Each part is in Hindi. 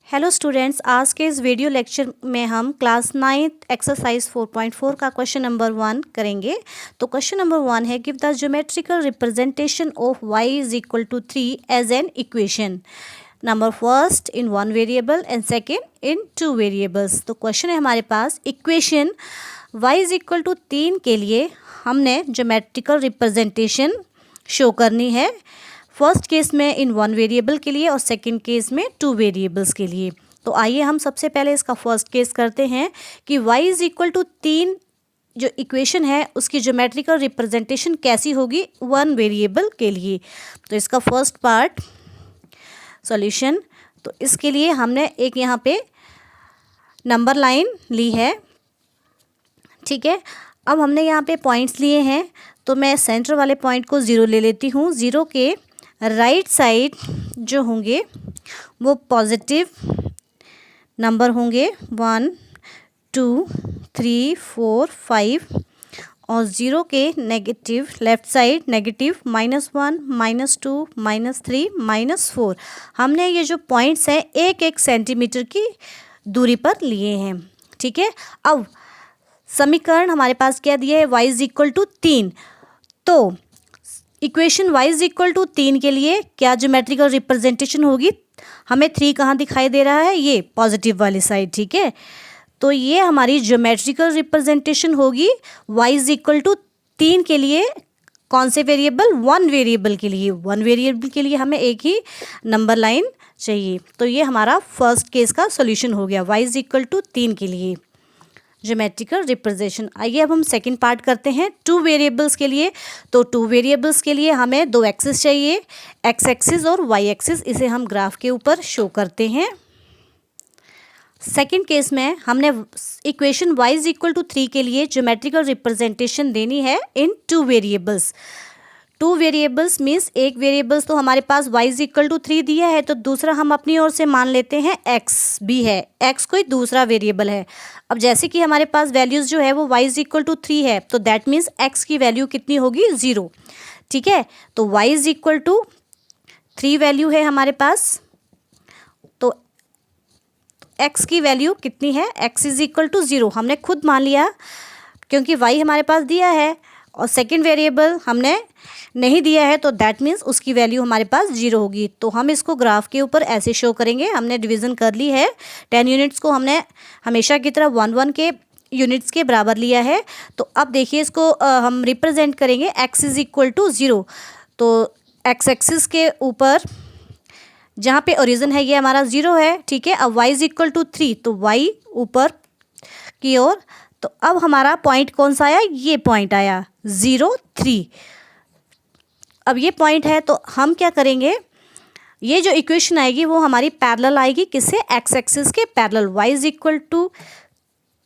हेलो स्टूडेंट्स, आज के इस वीडियो लेक्चर में हम क्लास 9 एक्सरसाइज 4.4 का क्वेश्चन नंबर 1 करेंगे। तो क्वेश्चन नंबर 1 है, give the geometrical representation of y is equal to 3 as an equation. Number first in 1 variable and second in 2 variables. तो क्वेश्चन है हमारे पास, equation y is equal to 3 के लिए हमने ज्योमेट्रिकल रिप्रेजेंटेशन शो करनी है। फर्स्ट केस में इन 1 वेरिएबल के लिए और सेकंड केस में 2 वेरिएबल्स के लिए। तो आइए हम सबसे पहले इसका फर्स्ट केस करते हैं कि y इज इक्वल टू 3 जो इक्वेशन है उसकी ज्योमेट्रिकल रिप्रेजेंटेशन कैसी होगी 1 वेरिएबल के लिए। तो इसका फर्स्ट पार्ट सॉल्यूशन। तो इसके लिए हमने एक यहाँ पे नंबर लाइन ली है, ठीक है। अब हमने यहाँ पे पॉइंट्स लिए हैं, तो मैं सेंटर वाले पॉइंट को 0 ले लेती हूँ। 0 के राइट साइड जो होंगे वो पॉजिटिव नंबर होंगे 1 2 3 4 5 और 0 के नेगेटिव लेफ़्ट साइड नेगेटिव -1 -2 -3 -4। हमने ये जो पॉइंट्स हैं एक एक सेंटीमीटर की दूरी पर लिए हैं, ठीक है। अब समीकरण हमारे पास क्या दिया है, y इज इक्वल टू 3। तो equation y is equal to 3 के लिए क्या ज्योमेट्रिकल रिप्रेजेंटेशन होगी, हमें 3 कहाँ दिखाई दे रहा है, ये पॉजिटिव वाली साइड, ठीक है। तो ये हमारी ज्योमेट्रिकल रिप्रेजेंटेशन होगी y इज इक्वल टू 3 के लिए। कौन से वेरिएबल, 1 वेरिएबल के लिए। 1 वेरिएबल के लिए हमें एक ही नंबर लाइन चाहिए। तो ये हमारा फर्स्ट केस का सॉल्यूशन हो गया, y इज इक्वल टू 3 के लिए ज्योमेट्रिकल रिप्रेजेंटेशन। आइए अब हम सेकंड पार्ट करते हैं 2 वेरिएबल्स के लिए। तो 2 वेरिएबल्स के लिए हमें 2 एक्सिस चाहिए, x एक्सिस और y एक्सिस। इसे हम ग्राफ के ऊपर शो करते हैं। सेकंड केस में हमने equation y is equal to 3 के लिए ज्योमेट्रिकल रिप्रेजेंटेशन देनी है इन 2 वेरिएबल्स। 2 वेरिएबल्स मीन्स एक वेरिएबल्स तो हमारे पास y इज इक्वल टू 3 दिया है, तो दूसरा हम अपनी ओर से मान लेते हैं x भी है, x कोई दूसरा वेरिएबल है। अब जैसे कि हमारे पास वैल्यूज़ जो है वो y इज इक्वल टू 3 है, तो दैट मीन्स x की वैल्यू कितनी होगी, 0, ठीक है। तो y is equal to 3 value है हमारे पास, तो x की वैल्यू कितनी है, x इज इक्वल टू 0 हमने खुद मान लिया क्योंकि y हमारे पास दिया है और सेकंड वेरिएबल हमने नहीं दिया है, तो दैट मीन्स उसकी वैल्यू हमारे पास 0 होगी। तो हम इसको ग्राफ के ऊपर ऐसे शो करेंगे। हमने डिवीज़न कर ली है, 10 यूनिट्स को हमने हमेशा की तरह 1 के यूनिट्स के बराबर लिया है। तो अब देखिए इसको हम रिप्रेजेंट करेंगे x इज इक्वल टू 0। तो x एक्सिस के ऊपर जहाँ पे ओरिजिन है ये हमारा 0 है, ठीक है। अब y इज इक्वल टू 3, तो y ऊपर की ओर। तो अब हमारा पॉइंट कौन सा आया, ये पॉइंट आया 0 3। अब ये पॉइंट है, तो हम क्या करेंगे, ये जो इक्वेशन आएगी वो हमारी पैरेलल आएगी, किससे, x एक्सिस के parallel. y is equal to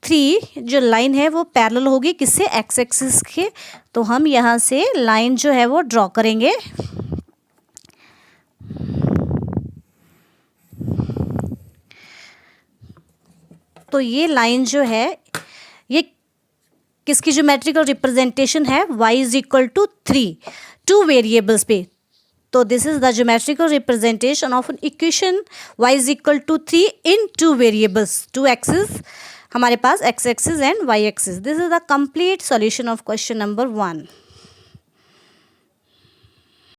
3 जो लाइन है वो पैरेलल होगी किससे, x एक्सिस के। तो हम यहाँ से लाइन जो है वो ड्रॉ करेंगे। तो ये लाइन जो है ये किसकी ज्योमेट्रिकल रिप्रेजेंटेशन है, y is equal to 3 2 variables पे। तो this is the geometrical representation of an equation y is equal to 3 in 2 variables, 2 axis हमारे पास, x axis and y axis. This is the complete solution of question number 1।